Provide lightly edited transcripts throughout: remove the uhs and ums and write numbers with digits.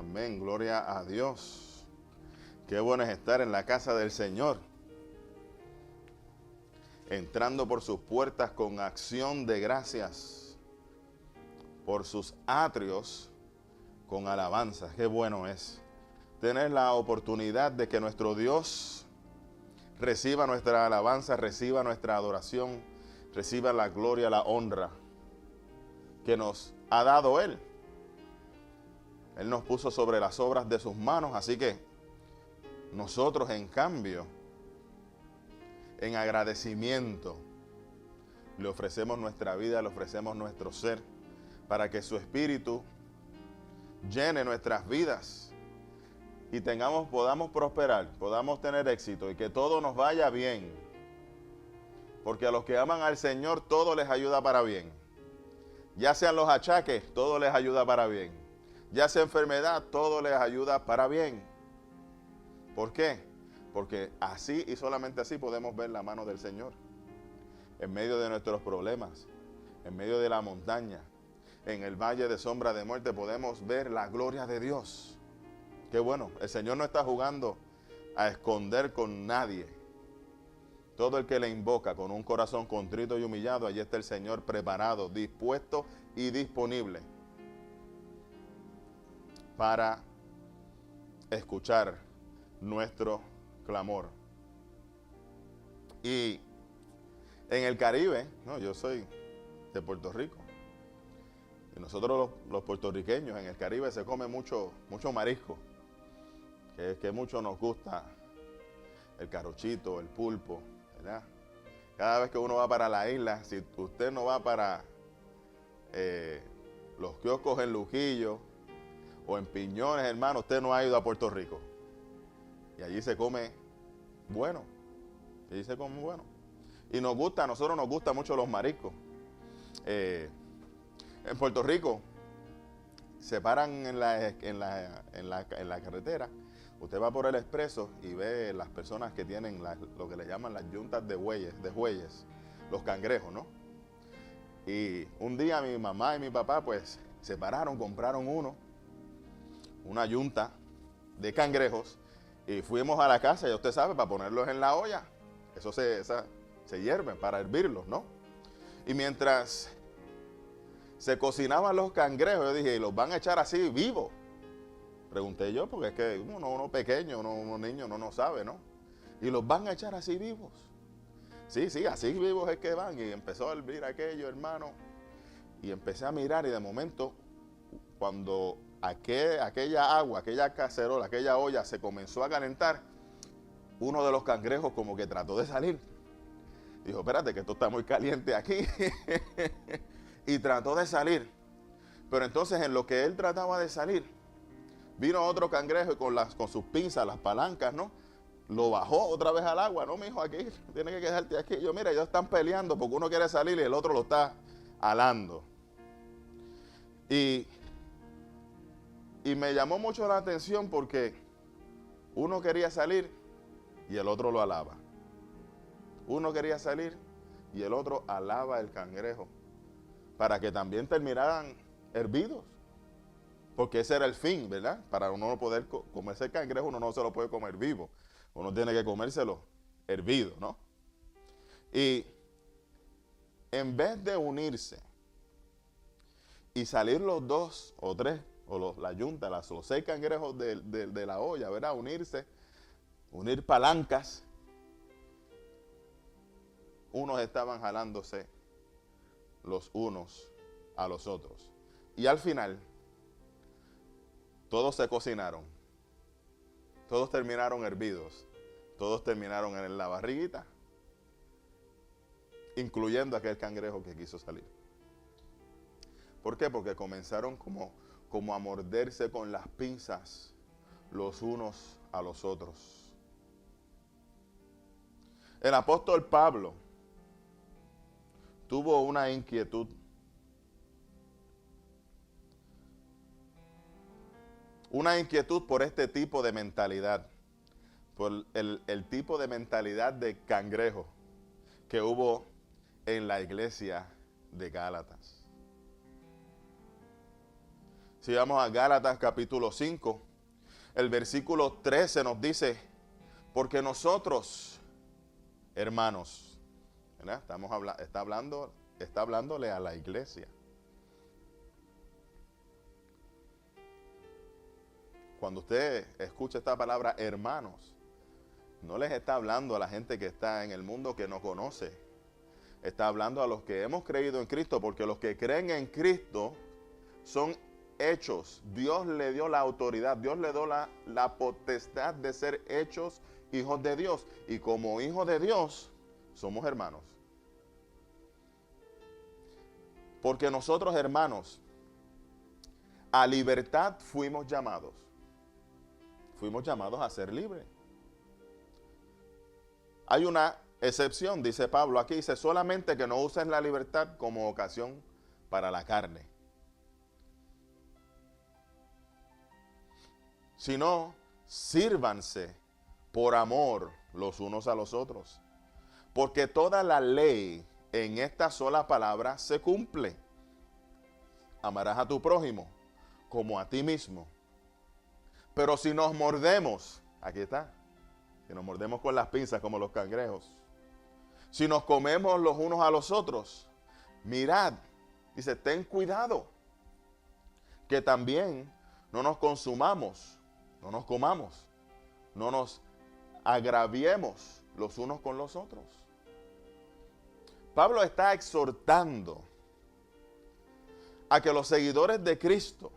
Amén, gloria a Dios. Qué bueno es estar en la casa del Señor, entrando por sus puertas con acción de gracias, por sus atrios con alabanzas. Qué bueno es tener la oportunidad de que nuestro Dios reciba nuestra alabanza, reciba nuestra adoración, reciba la gloria, la honra que nos ha dado Él. Él nos puso sobre las obras de sus manos, así que nosotros, en cambio, en agradecimiento, le ofrecemos nuestra vida, le ofrecemos nuestro ser, para que su Espíritu llene nuestras vidas y podamos prosperar, podamos tener éxito y que todo nos vaya bien. Porque a los que aman al Señor, todo les ayuda para bien. Ya sean los achaques, todo les ayuda para bien. Ya sea enfermedad, todo les ayuda para bien. ¿Por qué? Porque así y solamente así podemos ver la mano del Señor. En medio de nuestros problemas, en medio de la montaña, en el valle de sombra de muerte, podemos ver la gloria de Dios. Qué bueno, el Señor no está jugando a esconder con nadie. Todo el que le invoca con un corazón contrito y humillado, allí está el Señor preparado, dispuesto y disponible para escuchar nuestro clamor. Y en el Caribe, yo soy de Puerto Rico, y nosotros los puertorriqueños en el Caribe se come mucho marisco, que mucho nos gusta, el carochito, el pulpo, ¿verdad? Cada vez que uno va para la isla, si usted no va para los kioscos en Luquillo o en Piñones, hermano, usted no ha ido a Puerto Rico. Y allí se come bueno. Allí se come bueno. Y a nosotros nos gustan mucho los mariscos. En Puerto Rico se paran en la carretera. Usted va por el expreso y ve las personas que tienen lo que le llaman las yuntas de bueyes, los cangrejos, ¿no? Y un día mi mamá y mi papá pues se pararon, compraron una yunta de cangrejos y fuimos a la casa, ya usted sabe, para ponerlos en la olla. Eso se hierven para hervirlos, ¿no? Y mientras se cocinaban los cangrejos, yo dije, ¿y los van a echar así vivos? Pregunté yo, porque es que uno pequeño, uno niño, no sabe, ¿no? Y los van a echar así vivos. Sí, así vivos es que van. Y empezó a hervir aquello, hermano. Y empecé a mirar y de momento, cuando aquella agua, aquella cacerola, aquella olla se comenzó a calentar, uno de los cangrejos como que trató de salir. Dijo, espérate, que esto está muy caliente aquí. Y trató de salir. Pero entonces en lo que él trataba de salir, vino otro cangrejo y con sus pinzas, las palancas, ¿no? Lo bajó otra vez al agua. No, mijo, aquí, tienes que quedarte aquí. Yo, mira, ellos están peleando porque uno quiere salir y el otro lo está alando. Y me llamó mucho la atención porque uno quería salir y el otro lo alaba. Uno quería salir y el otro alaba el cangrejo para que también terminaran hervidos. Porque ese era el fin, ¿verdad? Para uno poder comerse el cangrejo, uno no se lo puede comer vivo. Uno tiene que comérselo hervido, ¿no? Y en vez de unirse y salir los dos o tres, o la yunta, los 6 cangrejos de la olla, ¿verdad? Unir palancas, unos estaban jalándose los unos a los otros. Y al final, todos se cocinaron, todos terminaron hervidos, todos terminaron en la barriguita, incluyendo aquel cangrejo que quiso salir. ¿Por qué? Porque comenzaron como a morderse con las pinzas los unos a los otros. El apóstol Pablo tuvo una inquietud. Una inquietud por este tipo de mentalidad, por el tipo de mentalidad de cangrejo que hubo en la iglesia de Gálatas. Si vamos a Gálatas capítulo 5, el versículo 13 nos dice, porque nosotros, hermanos, ¿verdad? Está hablándole a la iglesia. Cuando usted escucha esta palabra hermanos, no les está hablando a la gente que está en el mundo que no conoce. Está hablando a los que hemos creído en Cristo, porque los que creen en Cristo son hechos. Dios le dio la autoridad, Dios le dio la potestad de ser hechos hijos de Dios. Y como hijos de Dios, somos hermanos. Porque nosotros, hermanos, a libertad fuimos llamados. Fuimos llamados a ser libres. Hay una excepción, dice Pablo aquí, dice solamente que no uses la libertad como ocasión para la carne, sino sírvanse por amor los unos a los otros. Porque toda la ley en esta sola palabra se cumple. Amarás a tu prójimo como a ti mismo. Pero si nos mordemos, aquí está, si nos mordemos con las pinzas como los cangrejos, si nos comemos los unos a los otros, mirad, dice, ten cuidado, que también no nos consumamos, no nos comamos, no nos agraviemos los unos con los otros. Pablo está exhortando a que los seguidores de Cristo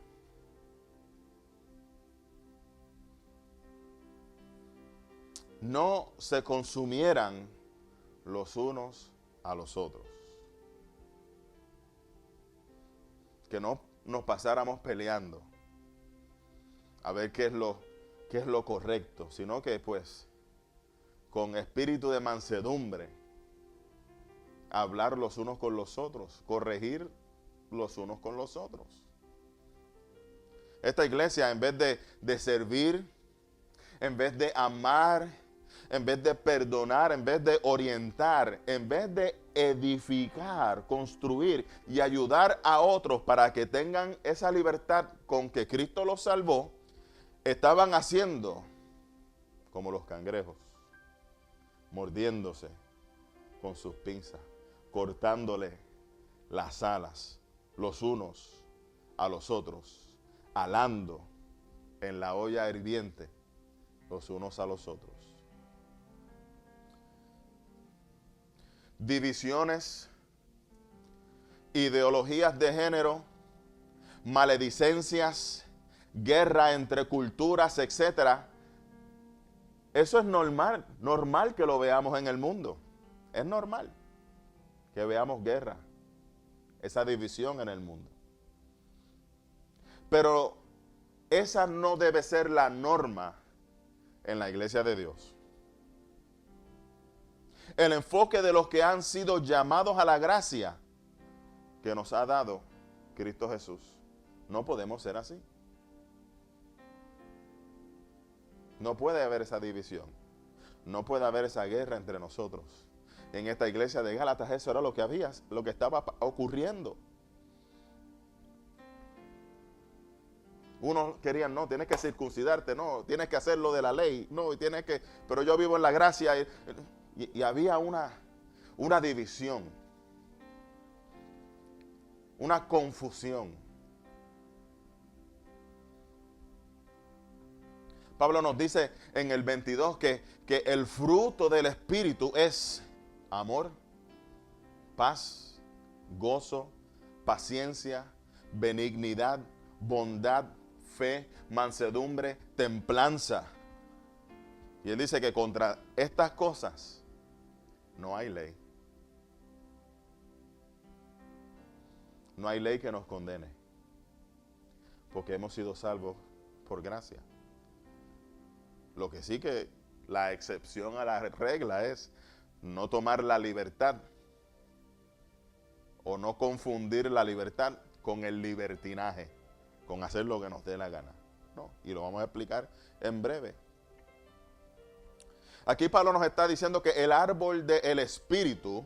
no se consumieran los unos a los otros. Que no nos pasáramos peleando a ver qué es lo correcto, sino que pues con espíritu de mansedumbre hablar los unos con los otros, corregir los unos con los otros. Esta iglesia, en vez de servir, en vez de amar, en vez de perdonar, en vez de orientar, en vez de edificar, construir y ayudar a otros para que tengan esa libertad con que Cristo los salvó, estaban haciendo como los cangrejos, mordiéndose con sus pinzas, cortándole las alas los unos a los otros, alando en la olla hirviente los unos a los otros. Divisiones, ideologías de género, maledicencias, guerra entre culturas, etcétera. Eso es normal que lo veamos en el mundo. Es normal que veamos guerra, esa división en el mundo. Pero esa no debe ser la norma en la iglesia de Dios. El enfoque de los que han sido llamados a la gracia que nos ha dado Cristo Jesús. No podemos ser así. No puede haber esa división. No puede haber esa guerra entre nosotros. En esta iglesia de Gálatas eso era lo que estaba ocurriendo. Unos querían, no, tienes que circuncidarte, no, tienes que hacer lo de la ley, no, tienes que, pero yo vivo en la gracia. Y había una división, una confusión. Pablo nos dice en el 22 que el fruto del Espíritu es amor, paz, gozo, paciencia, benignidad, bondad, fe, mansedumbre, templanza. Y él dice que contra estas cosas no hay ley. No hay ley que nos condene, porque hemos sido salvos por gracia. Lo que sí que la excepción a la regla es no tomar la libertad o no confundir la libertad con el libertinaje, con hacer lo que nos dé la gana. No, y lo vamos a explicar en breve. Aquí Pablo nos está diciendo que el árbol del Espíritu,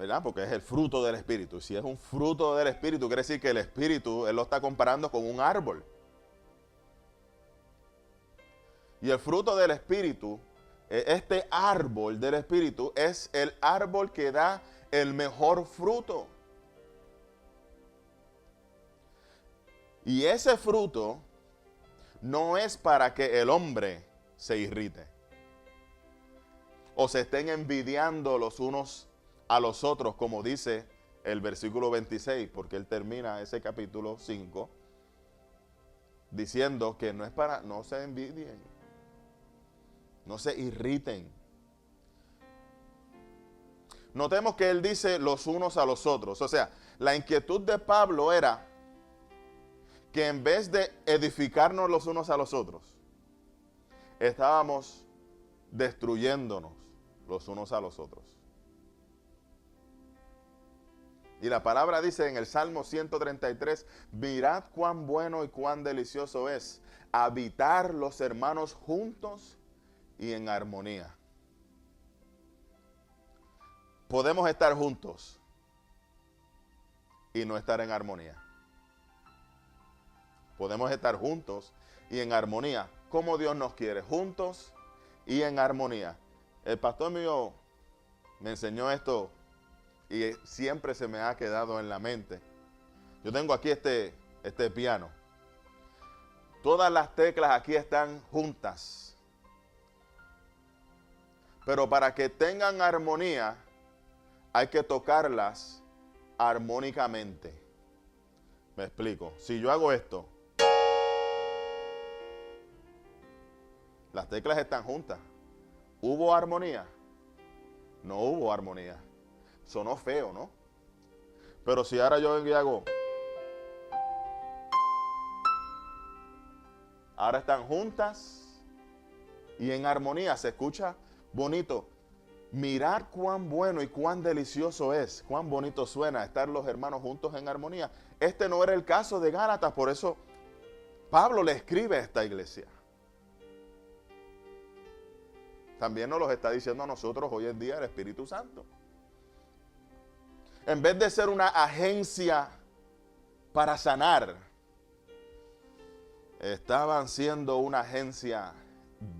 ¿verdad? Porque es el fruto del Espíritu. Si es un fruto del Espíritu, quiere decir que el Espíritu, él lo está comparando con un árbol. Y el fruto del Espíritu, este árbol del Espíritu, es el árbol que da el mejor fruto. Y ese fruto no es para que el hombre se irrite o se estén envidiando los unos a los otros, como dice el versículo 26, porque él termina ese capítulo 5 diciendo que no es para, no se envidien, no se irriten. Notemos que él dice los unos a los otros. O sea, la inquietud de Pablo era que en vez de edificarnos los unos a los otros, estábamos destruyéndonos los unos a los otros. Y la palabra dice en el Salmo 133, mirad cuán bueno y cuán delicioso es habitar los hermanos juntos y en armonía. Podemos estar juntos y no estar en armonía. Podemos estar juntos y en armonía, como Dios nos quiere, juntos y en armonía. El pastor mío me enseñó esto y siempre se me ha quedado en la mente. Yo tengo aquí este piano. Todas las teclas aquí están juntas. Pero para que tengan armonía, hay que tocarlas armónicamente. Me explico. Si yo hago esto, las teclas están juntas. ¿Hubo armonía? No hubo armonía. Sonó feo, ¿no? Pero si ahora yo vengo y hago, ahora están juntas y en armonía, se escucha bonito. Mirad cuán bueno y cuán delicioso es, cuán bonito suena estar los hermanos juntos en armonía. Este no era el caso de Gálatas, por eso Pablo le escribe a esta iglesia. También nos los está diciendo a nosotros hoy en día el Espíritu Santo. En vez de ser una agencia para sanar, estaban siendo una agencia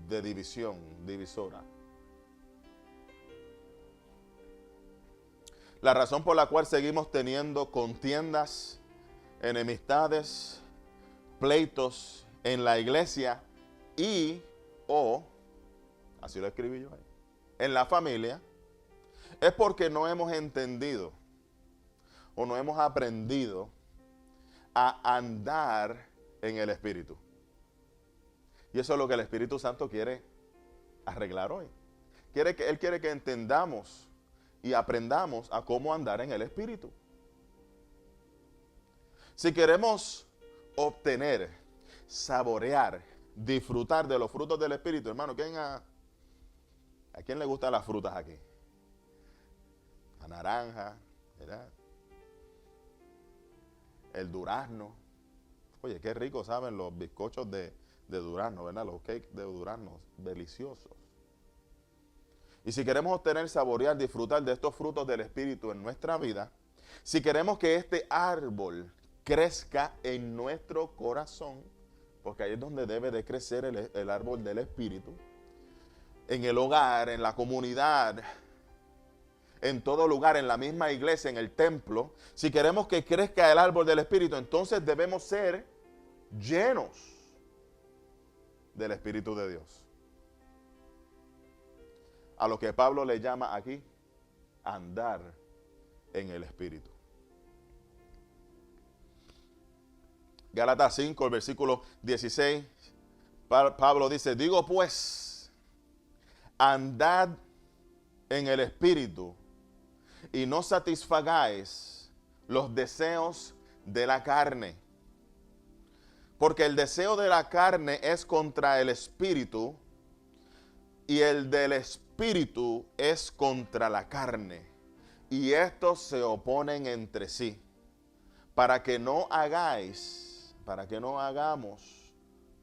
de división, divisora. La razón por la cual seguimos teniendo contiendas, enemistades, pleitos en la iglesia así lo escribí yo ahí, en la familia, es porque no hemos entendido o no hemos aprendido a andar en el Espíritu. Y eso es lo que el Espíritu Santo quiere arreglar hoy. Él quiere que entendamos y aprendamos a cómo andar en el Espíritu. Si queremos obtener, saborear, disfrutar de los frutos del Espíritu, hermano, ¿a quién le gustan las frutas aquí? La naranja, ¿verdad? El durazno. Oye, qué rico saben los bizcochos de durazno, ¿verdad? Los cakes de durazno, deliciosos. Y si queremos obtener, saborear, disfrutar de estos frutos del Espíritu en nuestra vida, si queremos que este árbol crezca en nuestro corazón, porque ahí es donde debe de crecer el árbol del Espíritu, en el hogar, en la comunidad, en todo lugar, en la misma iglesia, en el templo, si queremos que crezca el árbol del Espíritu, entonces debemos ser llenos del Espíritu de Dios. A lo que Pablo le llama aquí, andar en el Espíritu. Gálatas 5, el versículo 16, Pablo dice, digo pues, andad en el Espíritu y no satisfagáis los deseos de la carne. Porque el deseo de la carne es contra el Espíritu y el del Espíritu es contra la carne. Y estos se oponen entre sí, para que no hagamos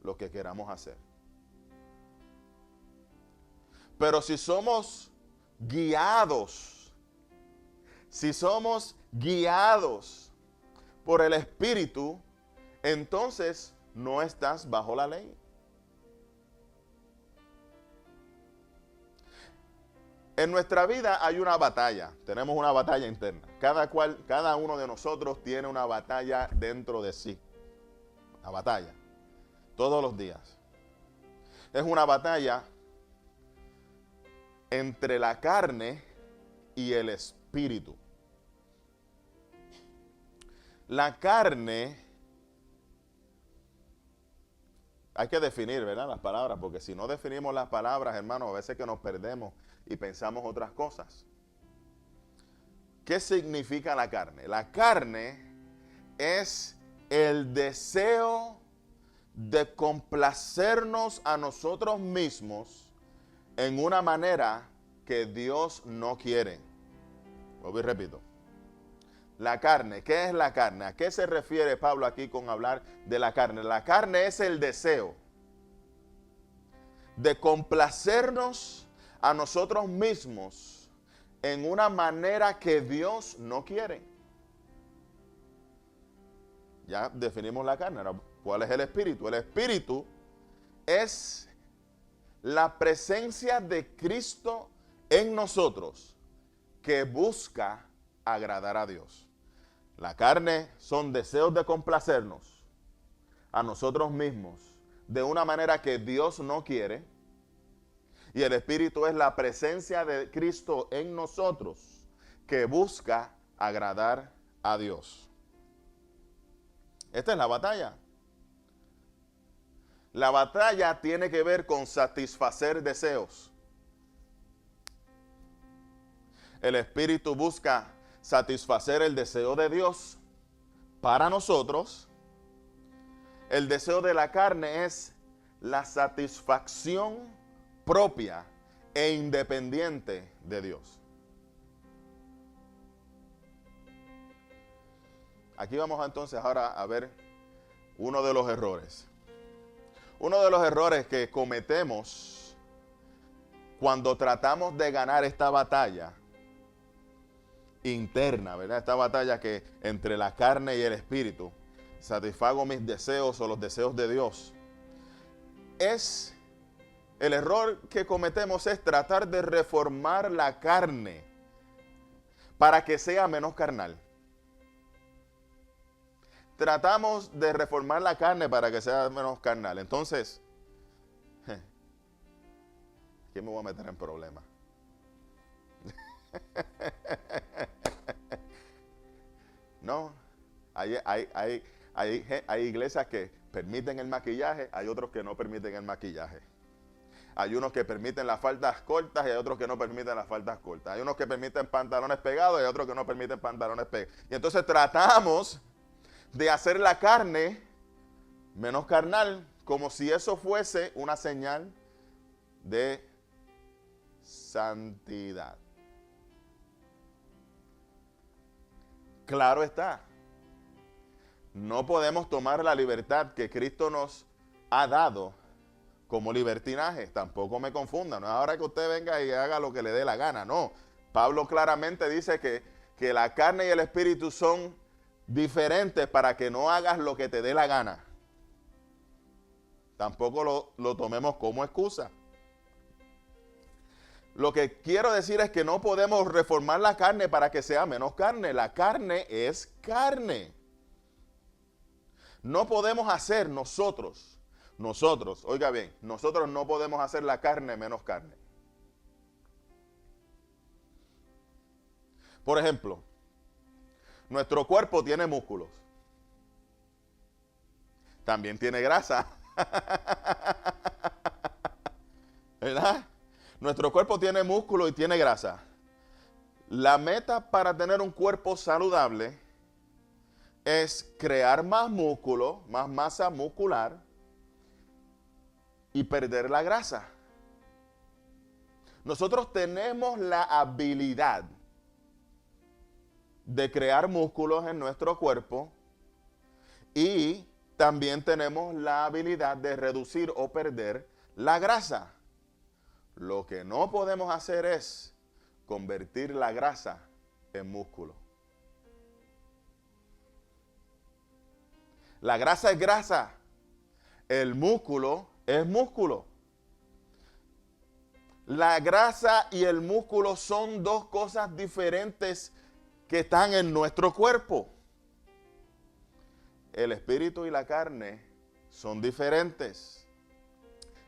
lo que queramos hacer. Pero si somos guiados Si somos guiados por el Espíritu, entonces no estás bajo la ley. En nuestra vida hay una batalla, tenemos una batalla interna. Cada uno de nosotros tiene una batalla dentro de sí. Una batalla, todos los días. Es una batalla entre la carne y el espíritu. La carne, hay que definir, ¿verdad?, las palabras, porque si no definimos las palabras, hermanos, a veces que nos perdemos y pensamos otras cosas. ¿Qué significa la carne? La carne es el deseo de complacernos a nosotros mismos en una manera que Dios no quiere. Vuelvo y repito. La carne, ¿qué es la carne? ¿A qué se refiere Pablo aquí con hablar de la carne? La carne es el deseo de complacernos a nosotros mismos en una manera que Dios no quiere. Ya definimos la carne. Ahora, ¿cuál es el espíritu? El espíritu es la presencia de Cristo en nosotros que busca agradar a Dios. La carne son deseos de complacernos a nosotros mismos de una manera que Dios no quiere. Y el Espíritu es la presencia de Cristo en nosotros que busca agradar a Dios. Esta es la batalla. La batalla tiene que ver con satisfacer deseos. El Espíritu busca satisfacer el deseo de Dios para nosotros. El deseo de la carne es la satisfacción propia e independiente de Dios. Aquí vamos entonces ahora a ver uno de los errores. Uno de los errores que cometemos cuando tratamos de ganar esta batalla interna, ¿verdad? Esta batalla que entre la carne y el espíritu, satisfago mis deseos o los deseos de Dios. El error que cometemos es tratar de reformar la carne para que sea menos carnal. Tratamos de reformar la carne para que sea menos carnal. Entonces, ¿qué me voy a meter en problemas? No, hay iglesias que permiten el maquillaje, hay otros que no permiten el maquillaje. Hay unos que permiten las faldas cortas y hay otros que no permiten las faldas cortas. Hay unos que permiten pantalones pegados y hay otros que no permiten pantalones pegados. Y entonces tratamos de hacer la carne menos carnal, como si eso fuese una señal de santidad. Claro está, no podemos tomar la libertad que Cristo nos ha dado como libertinaje. Tampoco me confundan, no es ahora que usted venga y haga lo que le dé la gana, no. Pablo claramente dice que la carne y el espíritu son diferentes para que no hagas lo que te dé la gana. Tampoco lo tomemos como excusa. Lo que quiero decir es que no podemos reformar la carne para que sea menos carne. La carne es carne. No podemos hacer nosotros, oiga bien, nosotros no podemos hacer la carne menos carne. Por ejemplo, nuestro cuerpo tiene músculos. También tiene grasa. ¿Verdad? Nuestro cuerpo tiene músculo y tiene grasa. La meta para tener un cuerpo saludable es crear más músculo, más masa muscular y perder la grasa. Nosotros tenemos la habilidad de crear músculos en nuestro cuerpo y también tenemos la habilidad de reducir o perder la grasa. Lo que no podemos hacer es convertir la grasa en músculo. La grasa es grasa, el músculo es músculo. La grasa y el músculo son dos cosas diferentes que están en nuestro cuerpo. El espíritu y la carne son diferentes.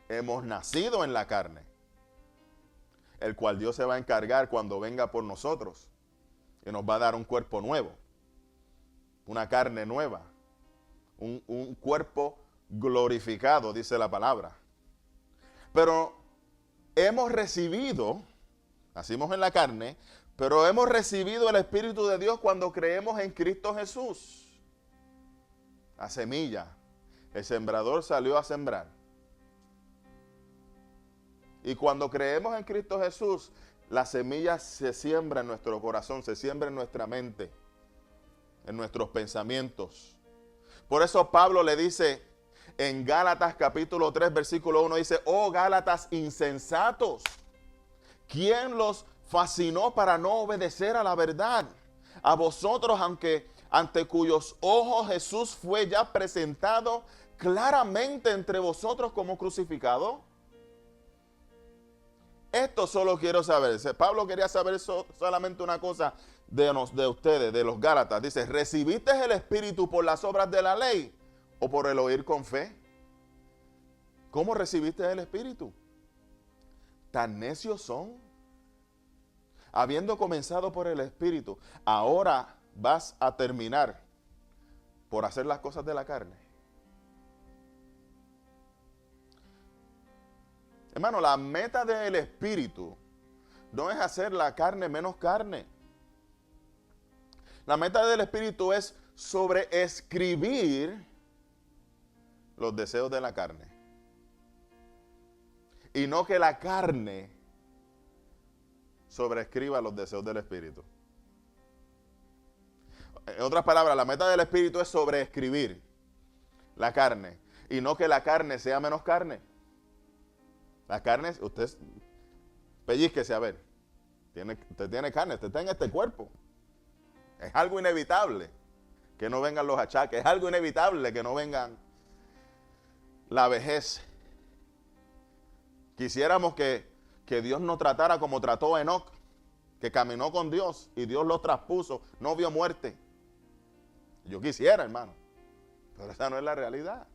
Hemos nacido en la carne, el cual Dios se va a encargar cuando venga por nosotros y nos va a dar un cuerpo nuevo, una carne nueva, un cuerpo glorificado, dice la palabra. Pero hemos recibido, nacimos en la carne, pero hemos recibido el Espíritu de Dios cuando creemos en Cristo Jesús. La semilla, el sembrador salió a sembrar. Y cuando creemos en Cristo Jesús, la semilla se siembra en nuestro corazón, se siembra en nuestra mente, en nuestros pensamientos. Por eso Pablo le dice en Gálatas capítulo 3, versículo 1, dice, oh Gálatas insensatos, ¿quién los fascinó para no obedecer a la verdad? A vosotros, aunque ante cuyos ojos Jesús fue ya presentado claramente entre vosotros como crucificado. Esto solo quiero saber. Pablo quería saber solamente una cosa de ustedes, de los Gálatas. Dice, ¿recibiste el Espíritu por las obras de la ley o por el oír con fe? ¿Cómo recibiste el Espíritu? ¿Tan necios son? Habiendo comenzado por el Espíritu, ahora vas a terminar por hacer las cosas de la carne. Hermano, la meta del Espíritu no es hacer la carne menos carne. La meta del Espíritu es sobreescribir los deseos de la carne. Y no que la carne sobreescriba los deseos del Espíritu. En otras palabras, la meta del Espíritu es sobreescribir la carne. Y no que la carne sea menos carne. La carne, usted pellizquese a ver. Usted tiene carne, usted está en este cuerpo. Es algo inevitable que no vengan los achaques. Es algo inevitable que no vengan la vejez. Quisiéramos que Dios nos tratara como trató a Enoc, que caminó con Dios y Dios lo traspuso, no vio muerte. Yo quisiera, hermano, pero esa no es la realidad.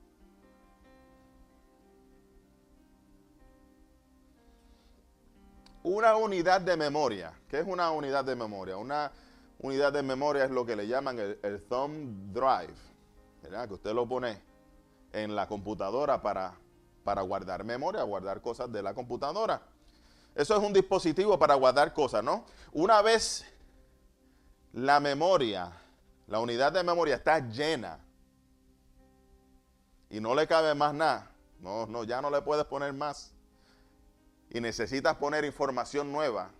Una unidad de memoria. ¿Qué es una unidad de memoria? Una unidad de memoria es lo que le llaman el thumb drive, ¿verdad? Que usted lo pone en la computadora para guardar memoria, guardar cosas de la computadora. Eso es un dispositivo para guardar cosas, ¿no? Una vez la memoria, la unidad de memoria está llena y no le cabe más nada, ya no le puedes poner más. Y necesitas poner información nueva,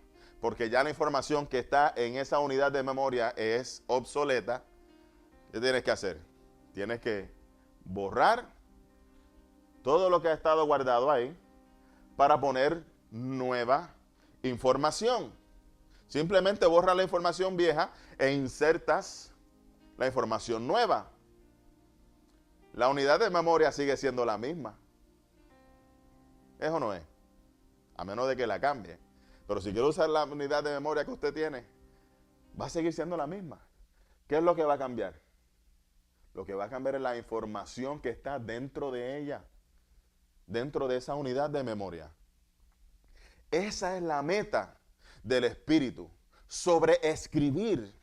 porque ya la información que está en esa unidad de memoria es obsoleta. ¿Qué tienes que hacer? Tienes que borrar todo lo que ha estado guardado ahí para poner nueva información. Simplemente borra la información vieja e insertas la información nueva. La unidad de memoria sigue siendo la misma. ¿Eso no es? A menos de que la cambie. Pero si quiere usar la unidad de memoria que usted tiene, va a seguir siendo la misma. ¿Qué es lo que va a cambiar? Lo que va a cambiar es la información que está dentro de ella, dentro de esa unidad de memoria. Esa es la meta del Espíritu, sobreescribir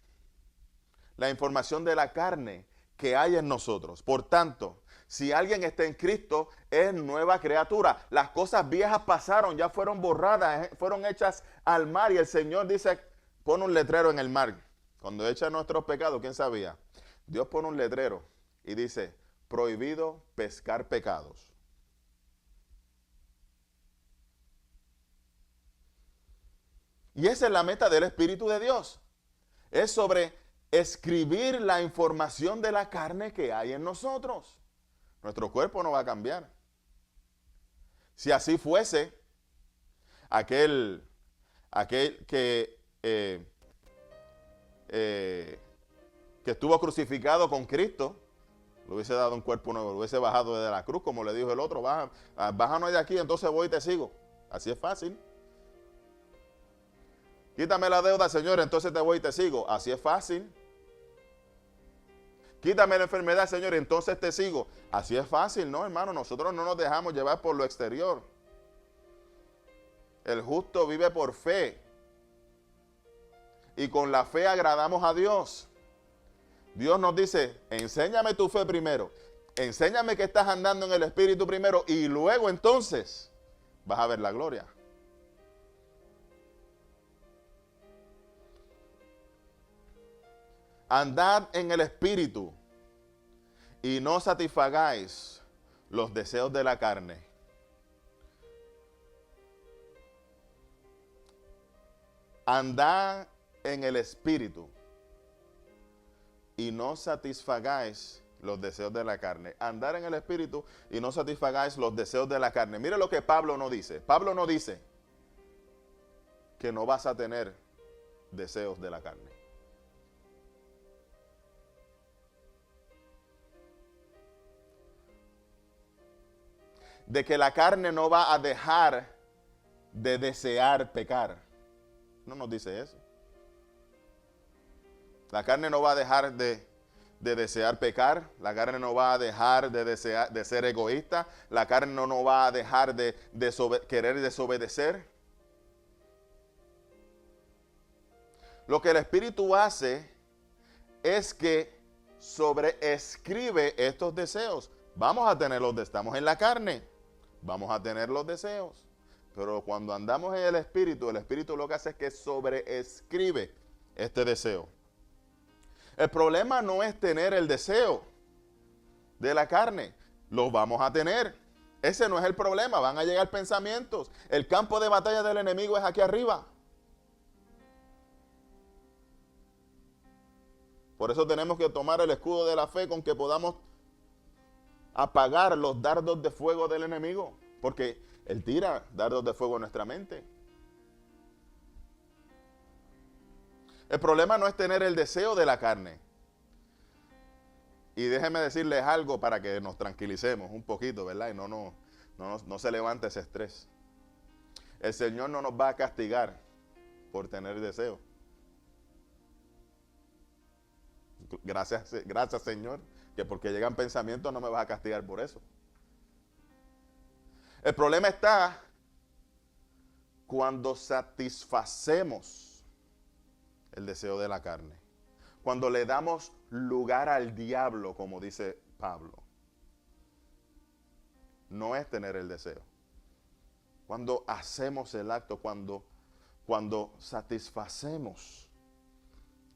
la información de la carne que hay en nosotros. Por tanto, si alguien está en Cristo, es nueva criatura. Las cosas viejas pasaron, ya fueron borradas, fueron hechas al mar. Y el Señor dice, pone un letrero en el mar. Cuando echa nuestros pecados, ¿quién sabía? Dios pone un letrero y dice, prohibido pescar pecados. Y esa es la meta del Espíritu de Dios. Es sobre escribir la información de la carne que hay en nosotros. Nuestro cuerpo no va a cambiar. Si así fuese, aquel que que estuvo crucificado con Cristo, le hubiese dado un cuerpo nuevo, lo hubiese bajado de la cruz, como le dijo el otro, bájanos de aquí, entonces voy y te sigo. Así es fácil. Quítame la deuda, Señor, entonces te voy y te sigo. Así es fácil. Quítame la enfermedad, Señor, entonces te sigo. Así es fácil, ¿no, hermano? Nosotros no nos dejamos llevar por lo exterior. El justo vive por fe. Y con la fe agradamos a Dios. Dios nos dice, enséñame tu fe primero. Enséñame que estás andando en el Espíritu primero. Y luego entonces vas a ver la gloria. Andad en el Espíritu y no satisfagáis los deseos de la carne. Andad en el Espíritu y no satisfagáis los deseos de la carne. Andar en el Espíritu y no satisfagáis los deseos de la carne. Mire lo que Pablo no dice. Pablo no dice que no vas a tener deseos de la carne. De que la carne no va a dejar de desear pecar. No nos dice eso. La carne no va a dejar de desear pecar. La carne no va a dejar de ser egoísta. La carne no va a dejar de querer desobedecer. Lo que el Espíritu hace es que sobreescribe estos deseos. Vamos a tenerlos, estamos en la carne. Vamos a tener los deseos. Pero cuando andamos en el Espíritu lo que hace es que sobreescribe este deseo. El problema no es tener el deseo de la carne. Los vamos a tener. Ese no es el problema. Van a llegar pensamientos. El campo de batalla del enemigo es aquí arriba. Por eso tenemos que tomar el escudo de la fe con que podamos apagar los dardos de fuego del enemigo. Porque él tira dardos de fuego en nuestra mente. El problema no es tener el deseo de la carne. Y déjenme decirles algo para que nos tranquilicemos un poquito, ¿verdad? Y no se levante ese estrés. El Señor no nos va a castigar por tener deseo. Gracias Señor, que porque llegan pensamientos no me vas a castigar por eso. El problema está cuando satisfacemos el deseo de la carne. Cuando le damos lugar al diablo, como dice Pablo. No es tener el deseo. Cuando hacemos el acto, cuando satisfacemos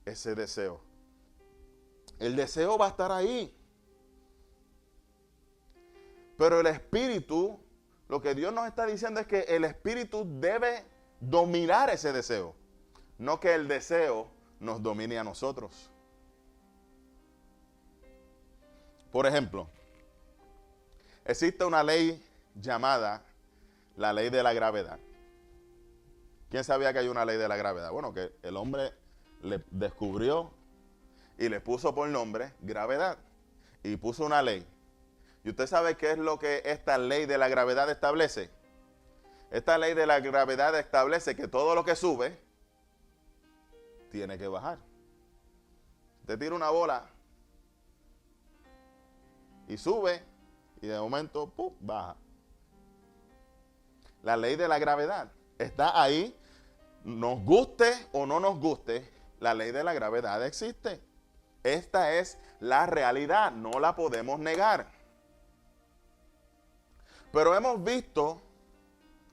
ese deseo. El deseo va a estar ahí. Pero el Espíritu, lo que Dios nos está diciendo es que el Espíritu debe dominar ese deseo. No que el deseo nos domine a nosotros. Por ejemplo, existe una ley llamada la ley de la gravedad. ¿Quién sabía que hay una ley de la gravedad? Bueno, que el hombre le descubrió y le puso por nombre gravedad. Y puso una ley. ¿Y usted sabe qué es lo que esta ley de la gravedad establece? Esta ley de la gravedad establece que todo lo que sube tiene que bajar. Usted tira una bola y sube y de momento ¡pum!, baja. La ley de la gravedad está ahí. Nos guste o no nos guste, la ley de la gravedad existe. Esta es la realidad, no la podemos negar. Pero hemos visto,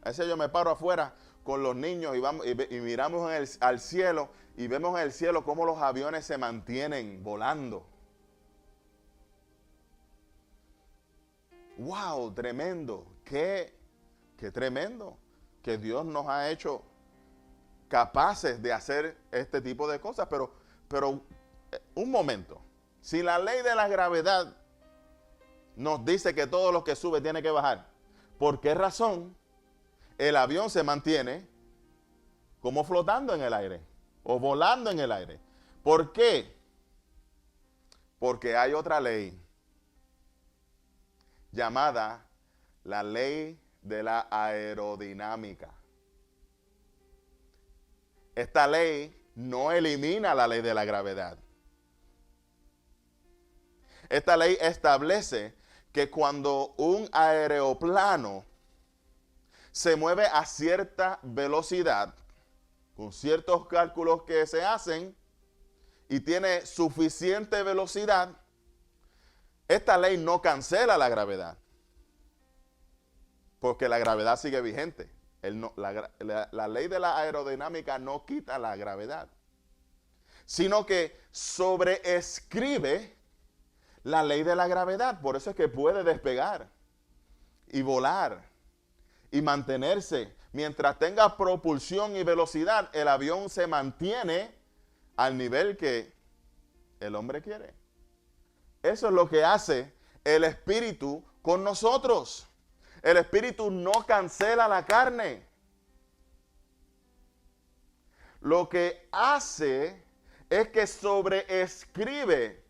a veces yo me paro afuera con los niños y miramos al cielo y vemos en el cielo cómo los aviones se mantienen volando. ¡Wow! Tremendo. ¡Qué tremendo! Que Dios nos ha hecho capaces de hacer este tipo de cosas. Pero un momento. Si la ley de la gravedad nos dice que todo lo que sube tiene que bajar, ¿por qué razón el avión se mantiene como flotando en el aire o volando en el aire? ¿Por qué? Porque hay otra ley llamada la ley de la aerodinámica. Esta ley no elimina la ley de la gravedad. Esta ley establece que cuando un aeroplano se mueve a cierta velocidad, con ciertos cálculos que se hacen, y tiene suficiente velocidad, esta ley no cancela la gravedad, porque la gravedad sigue vigente. La ley de la aerodinámica no quita la gravedad, sino que sobreescribe la ley de la gravedad. Por eso es que puede despegar y volar y mantenerse. Mientras tenga propulsión y velocidad, el avión se mantiene al nivel que el hombre quiere. Eso es lo que hace el Espíritu con nosotros. El Espíritu no cancela la carne. Lo que hace es que sobreescribe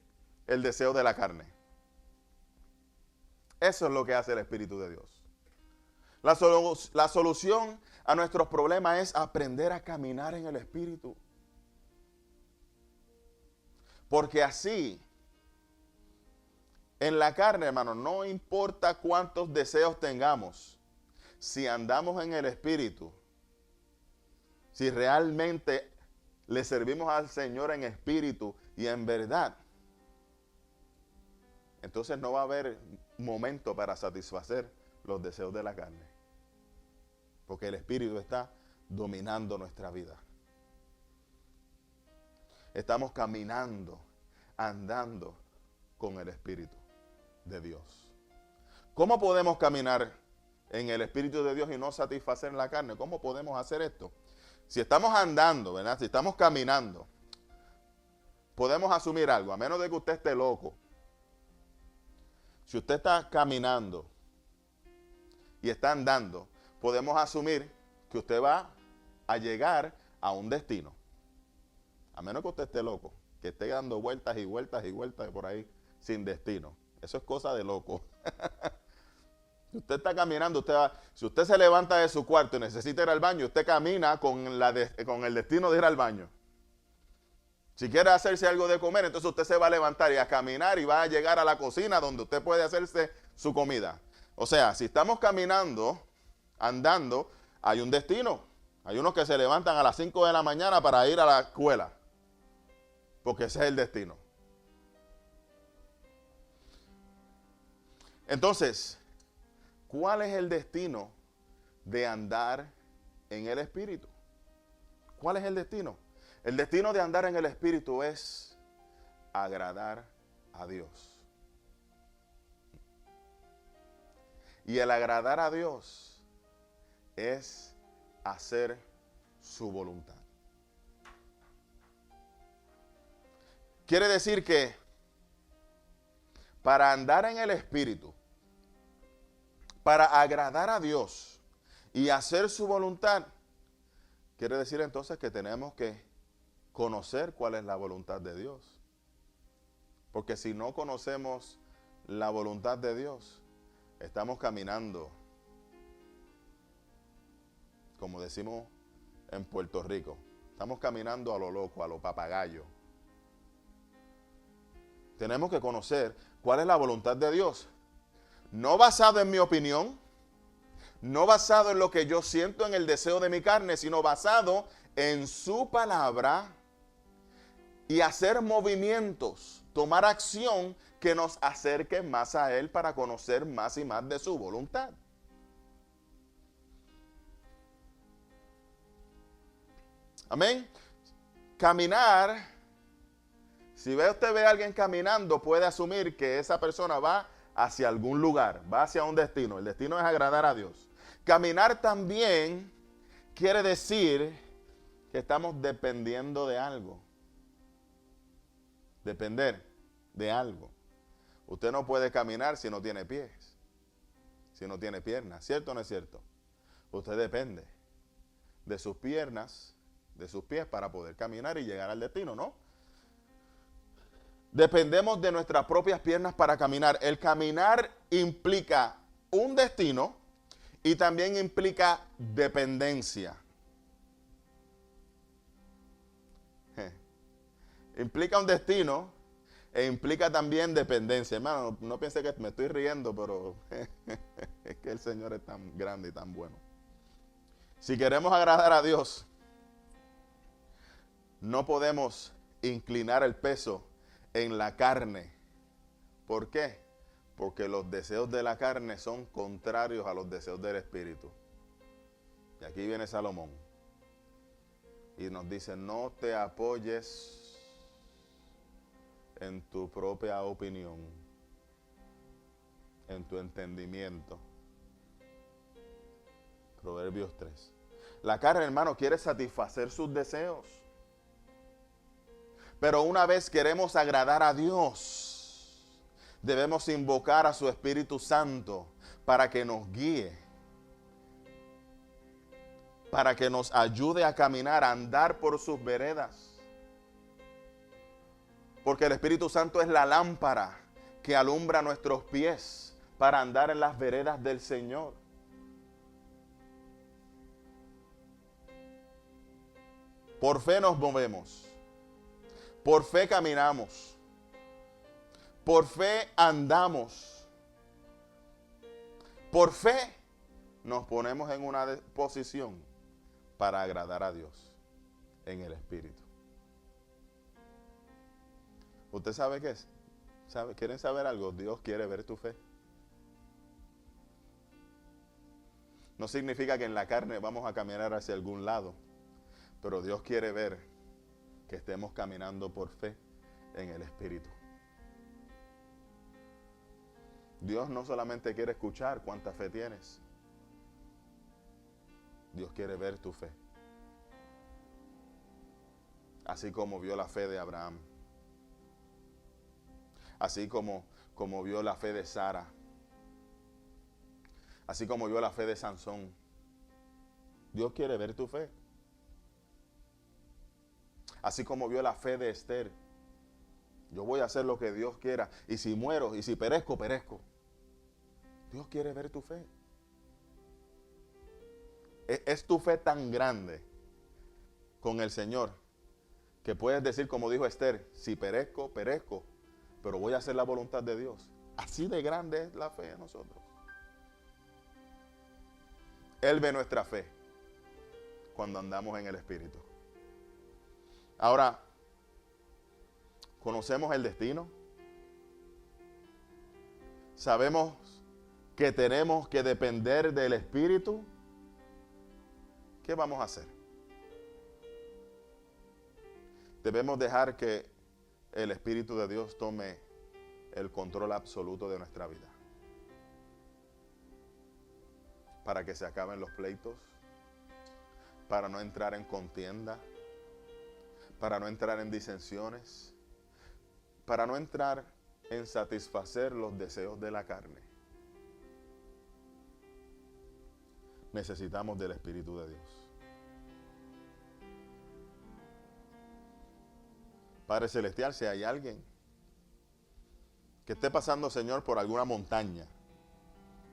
el deseo de la carne. Eso es lo que hace el Espíritu de Dios. La solución a nuestros problemas es aprender a caminar en el Espíritu. Porque así, en la carne, hermano, no importa cuántos deseos tengamos, si andamos en el Espíritu, si realmente le servimos al Señor en espíritu y en verdad, entonces no va a haber momento para satisfacer los deseos de la carne. Porque el Espíritu está dominando nuestra vida. Estamos caminando, andando con el Espíritu de Dios. ¿Cómo podemos caminar en el Espíritu de Dios y no satisfacer la carne? ¿Cómo podemos hacer esto? Si estamos andando, ¿verdad? Si estamos caminando, podemos asumir algo, a menos de que usted esté loco. Si usted está caminando y está andando, podemos asumir que usted va a llegar a un destino. A menos que usted esté loco, que esté dando vueltas y vueltas y vueltas por ahí sin destino. Eso es cosa de loco. Si usted está caminando, si usted se levanta de su cuarto y necesita ir al baño, usted camina con el destino de ir al baño. Si quiere hacerse algo de comer, entonces usted se va a levantar y a caminar y va a llegar a la cocina donde usted puede hacerse su comida. O sea, si estamos caminando, andando, hay un destino. Hay unos que se levantan a las 5 de la mañana para ir a la escuela, porque ese es el destino. Entonces, ¿cuál es el destino de andar en el Espíritu? ¿Cuál es el destino? El destino de andar en el Espíritu es agradar a Dios. Y el agradar a Dios es hacer su voluntad. Quiere decir que para andar en el Espíritu, para agradar a Dios y hacer su voluntad, quiere decir entonces que tenemos que conocer cuál es la voluntad de Dios. Porque si no conocemos la voluntad de Dios, estamos caminando, como decimos en Puerto Rico, estamos caminando a lo loco, a lo papagayo. Tenemos que conocer cuál es la voluntad de Dios. No basado en mi opinión, no basado en lo que yo siento en el deseo de mi carne, sino basado en su palabra y hacer movimientos, tomar acción que nos acerque más a Él para conocer más y más de su voluntad. Amén. Caminar, si usted ve a alguien caminando, puede asumir que esa persona va hacia algún lugar, va hacia un destino. El destino es agradar a Dios. Caminar también quiere decir que estamos dependiendo de algo. Depender de algo. Usted no puede caminar si no tiene pies, si no tiene piernas. ¿Cierto o no es cierto? Usted depende de sus piernas, de sus pies para poder caminar y llegar al destino, ¿no? Dependemos de nuestras propias piernas para caminar. El caminar implica un destino y también implica dependencia. Implica un destino e implica también dependencia. Hermano, no piense que me estoy riendo, pero es que el Señor es tan grande y tan bueno. Si queremos agradar a Dios, no podemos inclinar el peso en la carne. ¿Por qué? Porque los deseos de la carne son contrarios a los deseos del Espíritu. Y aquí viene Salomón y nos dice, no te apoyes en tu propia opinión, en tu entendimiento. Proverbios 3. La carne, hermano, quiere satisfacer sus deseos. Pero una vez queremos agradar a Dios, debemos invocar a su Espíritu Santo para que nos guíe, para que nos ayude a caminar, a andar por sus veredas. Porque el Espíritu Santo es la lámpara que alumbra nuestros pies para andar en las veredas del Señor. Por fe nos movemos. Por fe caminamos. Por fe andamos. Por fe nos ponemos en una posición para agradar a Dios en el Espíritu. ¿Usted sabe qué es? ¿Quieren saber algo? Dios quiere ver tu fe. No significa que en la carne vamos a caminar hacia algún lado, pero Dios quiere ver que estemos caminando por fe en el Espíritu. Dios no solamente quiere escuchar cuánta fe tienes. Dios quiere ver tu fe. Así como vio la fe de Abraham. Así como vio la fe de Sara. Así como vio la fe de Sansón. Dios quiere ver tu fe. Así como vio la fe de Esther. Yo voy a hacer lo que Dios quiera. Y si muero, y si perezco, perezco. Dios quiere ver tu fe. Es tu fe tan grande con el Señor que puedes decir, como dijo Esther, si perezco, perezco, pero voy a hacer la voluntad de Dios. Así de grande es la fe de nosotros. Él ve nuestra fe cuando andamos en el Espíritu. Ahora, ¿conocemos el destino? ¿Sabemos que tenemos que depender del Espíritu? ¿Qué vamos a hacer? Debemos dejar que el Espíritu de Dios tome el control absoluto de nuestra vida. Para que se acaben los pleitos, para no entrar en contienda, para no entrar en disensiones, para no entrar en satisfacer los deseos de la carne. Necesitamos del Espíritu de Dios. Padre Celestial, si hay alguien que esté pasando, Señor, por alguna montaña,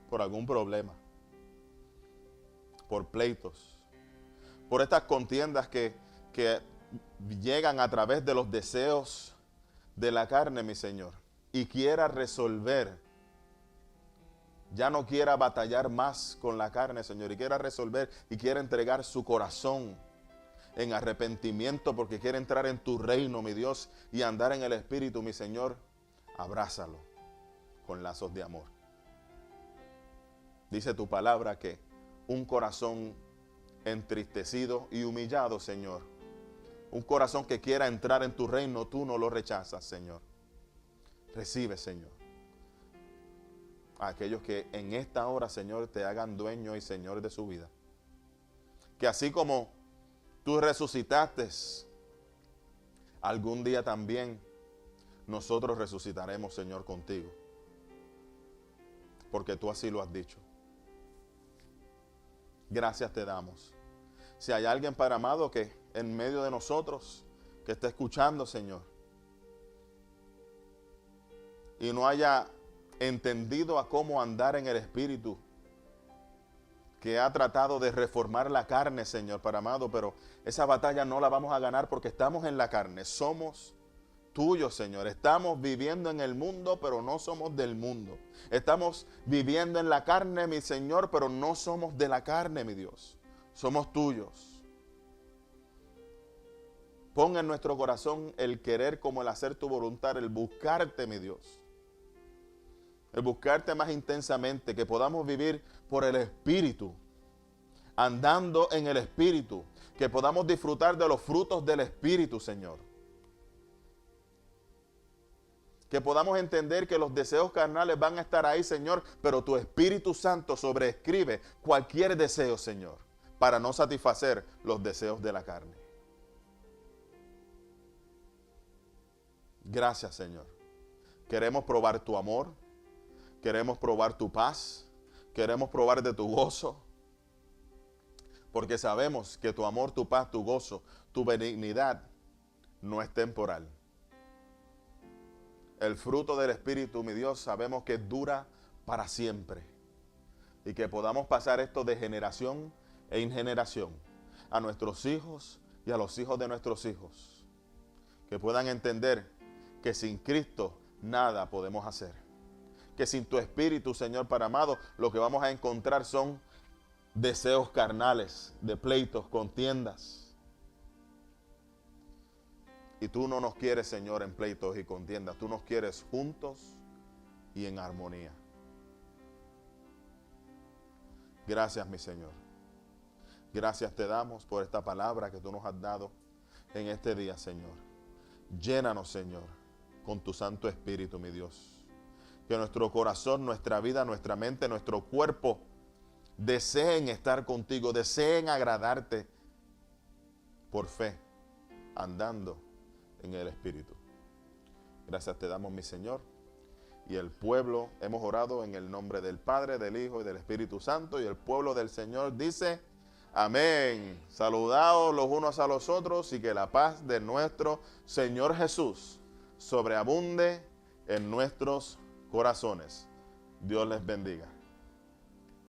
por algún problema, por pleitos, por estas contiendas que llegan a través de los deseos de la carne, mi Señor, y quiera resolver, ya no quiera batallar más con la carne, Señor, y quiera resolver y quiera entregar su corazón en arrepentimiento porque quiere entrar en tu reino, mi Dios, y andar en el Espíritu, mi Señor, abrázalo con lazos de amor. Dice tu palabra que un corazón entristecido y humillado, Señor, un corazón que quiera entrar en tu reino, tú no lo rechazas, Señor. Recibe, Señor, a aquellos que en esta hora, Señor, te hagan dueño y Señor de su vida. Que así como tú resucitaste, algún día también nosotros resucitaremos, Señor, contigo. Porque tú así lo has dicho. Gracias te damos. Si hay alguien, Padre amado, que en medio de nosotros, que está escuchando, Señor, y no haya entendido a cómo andar en el Espíritu, que ha tratado de reformar la carne, Señor, Padre amado, pero esa batalla no la vamos a ganar porque estamos en la carne, somos tuyos, Señor. Estamos viviendo en el mundo, pero no somos del mundo. Estamos viviendo en la carne, mi Señor, pero no somos de la carne, mi Dios. Somos tuyos. Pon en nuestro corazón el querer como el hacer tu voluntad, el buscarte, mi Dios. El buscarte más intensamente, que podamos vivir por el Espíritu, andando en el Espíritu, que podamos disfrutar de los frutos del Espíritu, Señor. Que podamos entender que los deseos carnales van a estar ahí, Señor, pero tu Espíritu Santo sobreescribe cualquier deseo, Señor, para no satisfacer los deseos de la carne. Gracias, Señor. Queremos probar tu amor, queremos probar tu paz, queremos probar de tu gozo, porque sabemos que tu amor, tu paz, tu gozo, tu benignidad no es temporal. El fruto del Espíritu, mi Dios, sabemos que dura para siempre. Y que podamos pasar esto de generación en generación a nuestros hijos y a los hijos de nuestros hijos. Que puedan entender que sin Cristo nada podemos hacer. Que sin tu Espíritu, Señor Padre amado, lo que vamos a encontrar son deseos carnales, de pleitos, contiendas. Y tú no nos quieres, Señor, en pleitos y contiendas. Tú nos quieres juntos y en armonía. Gracias, mi Señor. Gracias te damos por esta palabra que tú nos has dado en este día, Señor. Llénanos, Señor, con tu Santo Espíritu, mi Dios. Que nuestro corazón, nuestra vida, nuestra mente, nuestro cuerpo deseen estar contigo, deseen agradarte por fe, andando en el Espíritu. Gracias te damos, mi Señor. Y el pueblo, hemos orado en el nombre del Padre, del Hijo y del Espíritu Santo. Y el pueblo del Señor dice, amén. Saludaos los unos a los otros y que la paz de nuestro Señor Jesús sobreabunde en nuestros corazones. Dios les bendiga.